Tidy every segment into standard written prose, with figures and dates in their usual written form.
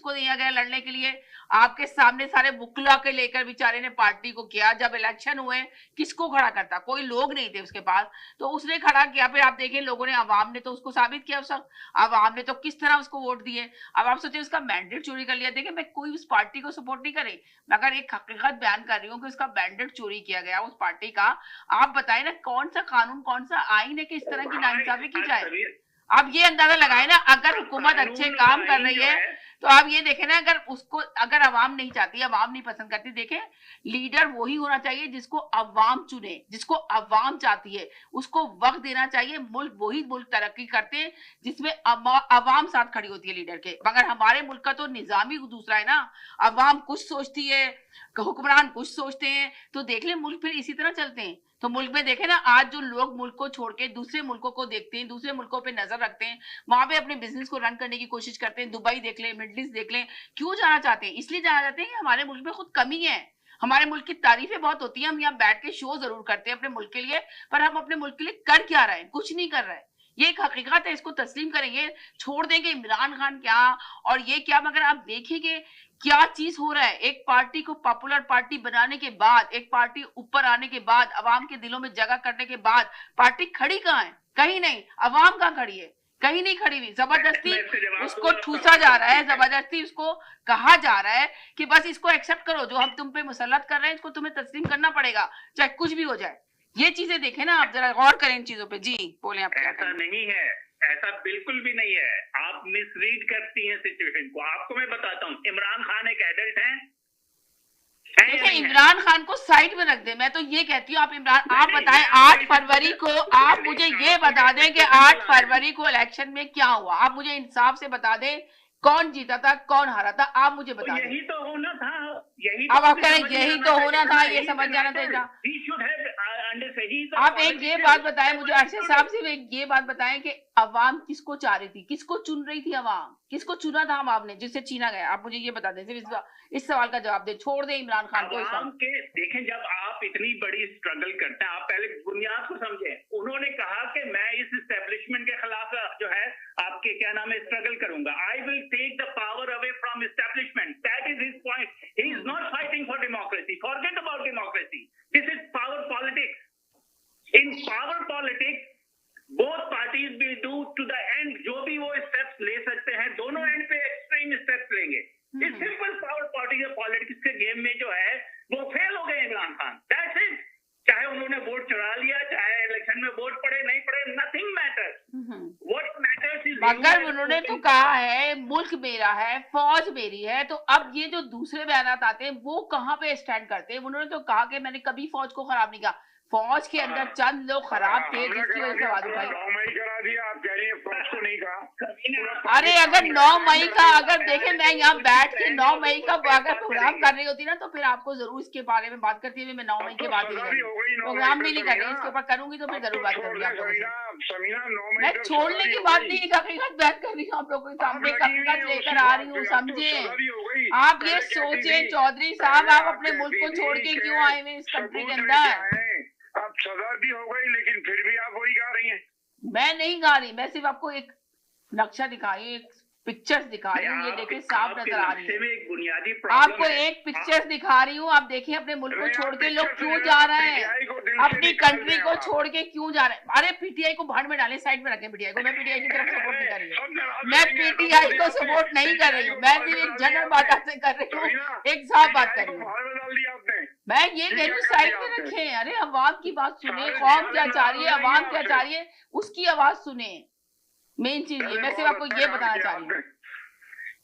किसको दिया गया लड़ने के लिए? आपके सामने सारे बुकला के लेकर बेचारे ने पार्टी को किया। जब इलेक्शन हुए किसको खड़ा करता? कोई लोग नहीं थे उसके पास, तो उसने खड़ा किया। फिर आप देखें लोगों ने, आवाम ने तो उसको साबित किया। उस आवाम ने तो किस तरह उसको वोट दिए। अब आप सोचिए उसका मैंडेट चोरी कर लिया। देखिए मैं कोई उस पार्टी को सपोर्ट नहीं करे, मगर एक हकीकत बयान कर रही हूँ कि उसका मैंडेट चोरी किया गया उस पार्टी का। आप बताएं ना कौन सा कानून, कौन सा आइन है कि इस तरह की नाइंसाफी की जाए? आप ये अंदाजा लगाए ना, अगर हुकूमत अच्छे काम कर रही है तो आप ये देखें ना, अगर उसको, अगर अवाम नहीं चाहती, अवाम नहीं पसंद करती, देखें लीडर वही होना चाहिए जिसको अवाम चुने, जिसको अवाम चाहती है, उसको वक्त देना चाहिए। मुल्क वही मुल्क तरक्की करते हैं जिसमें अवाम साथ खड़ी होती है लीडर के। मगर हमारे मुल्क का तो निजाम ही दूसरा है ना, अवाम कुछ सोचती है, हुक्मरान कुछ सोचते हैं, तो देख ले मुल्क फिर इसी तरह चलते हैं। तो मुल्क में देखे ना, आज जो लोग मुल्क को छोड़ के दूसरे मुल्कों को देखते हैं, दूसरे मुल्कों पे नजर रखते हैं, वहां पे अपने बिजनेस को रन करने की कोशिश करते हैं, दुबई देख लें, मिडिल ईस्ट देख लें, क्यों जाना चाहते हैं? इसलिए जाना चाहते हैं कि हमारे मुल्क में खुद कमी है। हमारे मुल्क की तारीफें बहुत होती है, हम यहाँ बैठ के शो जरूर करते हैं अपने मुल्क के लिए, पर हम अपने मुल्क के लिए कर क्या रहे हैं? कुछ नहीं कर रहे हैं। ये एक हकीकत है, इसको तस्लीम करेंगे, छोड़ देंगे इमरान खान क्या और ये क्या। मगर आप देखेंगे क्या चीज हो रहा है। एक पार्टी को पॉपुलर पार्टी बनाने के बाद, एक पार्टी ऊपर आने के बाद, अवाम के दिलों में जगह करने के बाद, पार्टी खड़ी कहाँ है? कहीं नहीं। अवाम कहाँ खड़ी है? कहीं नहीं खड़ी हुई। जबरदस्ती उसको ठूसा जा रहा है, जबरदस्ती उसको कहा जा रहा है कि बस इसको एक्सेप्ट करो, जो हम तुम पे मुसल्लत कर रहे हैं इसको तुम्हें तस्लीम करना पड़ेगा, चाहे कुछ भी हो जाए। ये चीजें देखें ना आप, जरा गौर करें इन चीजों पे। जी बोले आप। ऐसा नहीं है, ऐसा बिल्कुल भी नहीं है। आप मिसरीड करती हैं सिचुएशन को। आपको मैं बताता हूँ, इमरान खान एक एडल्ट है। देखिए इमरान खान को साइड में रख दे, मैं तो ये कहती हूँ। आप बताएं 8 फरवरी को, आप मुझे ये बता दें कि 8 फरवरी को इलेक्शन में क्या हुआ। आप मुझे इंसाफ से बता दें कौन जीता था, कौन हारा था, आप मुझे बता दें। यही तो होना था, यही अब आप कह रहे हैं यही तो होना था, ये समझ जाना चाहिए। आप एक ये बात बताएं मुझे, अरशद साहब से एक ये बात बताएं कि अवाम किसको चाह रही थी, किसको चुन रही थी अवाम? किसको चुना था अवाम ने जिससे चीना गया? आप मुझे ये बता दें, सिर्फ इस सवाल का जवाब दे, छोड़ दे इमरान खान को। अवाम के देखें, जब आप इतनी बड़ी स्ट्रगल करते हैं, आप पहले बुनियाद को समझें। उन्होंने कहा कि मैं इस एस्टेब्लिशमेंट के खिलाफ जो है आपके क्या नाम है स्ट्रगल करूंगा। I will take the power away from establishment. That is his point. He is not fighting for democracy. Forget about democracy. This is power politics. In power politics both parties will do to the end जो भी वो steps ले सकते हैं, दोनों and पे extreme steps लेंगे। इस सिंपल पावर पॉलिटिक्स के गेम में जो है वो फेल हो गए इमरान खान। That's it. चाहे उन्होंने वोट चुरा लिया, चाहे इलेक्शन में वोट पड़े नहीं पड़े, nothing matters. What matters is, मगर उन्होंने तो कहा है मुल्क मेरा है, फौज मेरी है। तो अब ये जो दूसरे बयान आते हैं वो कहाँ पे स्टैंड करते हैं? उन्होंने तो कहा कि मैंने कभी फौज को खराब नहीं कहा। फौज के अंदर चंद लोग खराब थे जिसकी वजह से आवाज उठाई। 9 मई करा दिया, आप कह रही हैं फौज को नहीं कहा। अरे अगर 9 मई का, अगर देखें मैं यहाँ बैठ के 9 मई का अगर प्रोग्राम कर रही होती ना, तो फिर आपको जरूर इसके बारे में बात करती हुई मैं 9 मई के बाद प्रोग्राम भी नहीं कर रही, इसके ऊपर करूंगी तो फिर जरूर बात करूंगी आप लोगों से। मैं छोड़ने की बात नहीं, हकीकत बयान कर रही हूँ आप लोगों के सामने, हकीकत लेकर आ रही हूँ, समझे आप। ये सोचे चौधरी साहब, आप अपने मुल्क को छोड़ के क्यों आए हुए इस कंट्री के अंदर? अब सजा भी हो गई, लेकिन फिर भी आप वही गा रही हैं। मैं नहीं गा रही, मैं सिर्फ आपको एक नक्शा दिखा रही हूँ, एक पिक्चर्स दिखा रही हूँ। ये देखिए साफ नजर आ रही है। आपको एक पिक्चर्स दिखा रही हूँ, आप देखिए अपने मुल्क को छोड़ के लोग क्यों जा रहे हैं, अपनी कंट्री को छोड़ के क्यों जा रहे हैं। अरे पीटीआई को भाड़ में डालें, साइड में रखें पीटीआई को। मैं पीटीआई की तरफ सपोर्ट नहीं कर रही हूँ, मैं पीटीआई को सपोर्ट नहीं कर रही हूँ। मैं सिर्फ एक जनरल बात आपसे कर रही हूँ, एक साफ बात कर रही हूँ। मैं ये कह रही हूँ साइड में रखें। अरे अवाम की बात सुने, कौम क्या चाह रही है, अवाम क्या चाह रही है, उसकी आवाज सुने। मेन चीज ये, मैं सिर्फ आपको ये बताना चाह रही हूँ।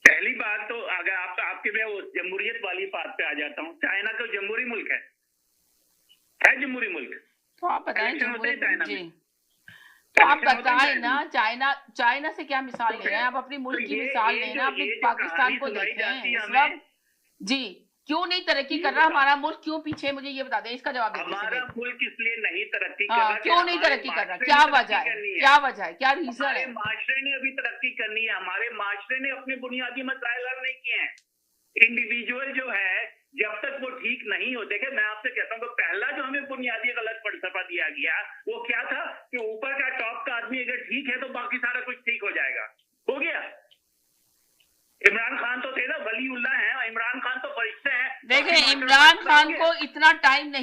पहली बात तो अगर आपके मैं वो जमहूरियत वाली बात पे आ जाता हूँ। चाइना तो जमहूरी मुल्क है जमहूरी मुल्क। तो आप बताएं जमहूरियत, तो आप बताएं ना चाइना से क्या मिसाल ले रहे हैं आप? अपनी मुल्क की मिसाल लें ना, अपने पाकिस्तान को देखें इस वक्त। जी क्यों नहीं तरक्की कर रहा हमारा मुल्क, क्यों पीछे? मुझे ये बता दें, इसका जवाब दीजिए। हमारा मुल्क इसलिए नहीं तरक्की कर रहा, क्यों नहीं तरक्की कर रहा? क्या वजह है, क्या वजह है, क्या रीजन है? माशरे ने अभी तरक्की करनी है। हमारे माशरे ने अपने बुनियादी मसाइल हल नहीं किए हैं। इंडिविजुअल जो है जब तक वो ठीक नहीं हो, देखे मैं आपसे कहता हूँ तो पहला जो हमें बुनियादी गलत फलसफा दिया गया वो क्या था कि ऊपर का टॉप का आदमी अगर ठीक है तो बाकी सारा कुछ ठीक हो जाएगा। हो गया। इमरान खान तो थे ना, देखिए इमरान खान को इतना टाइम नहीं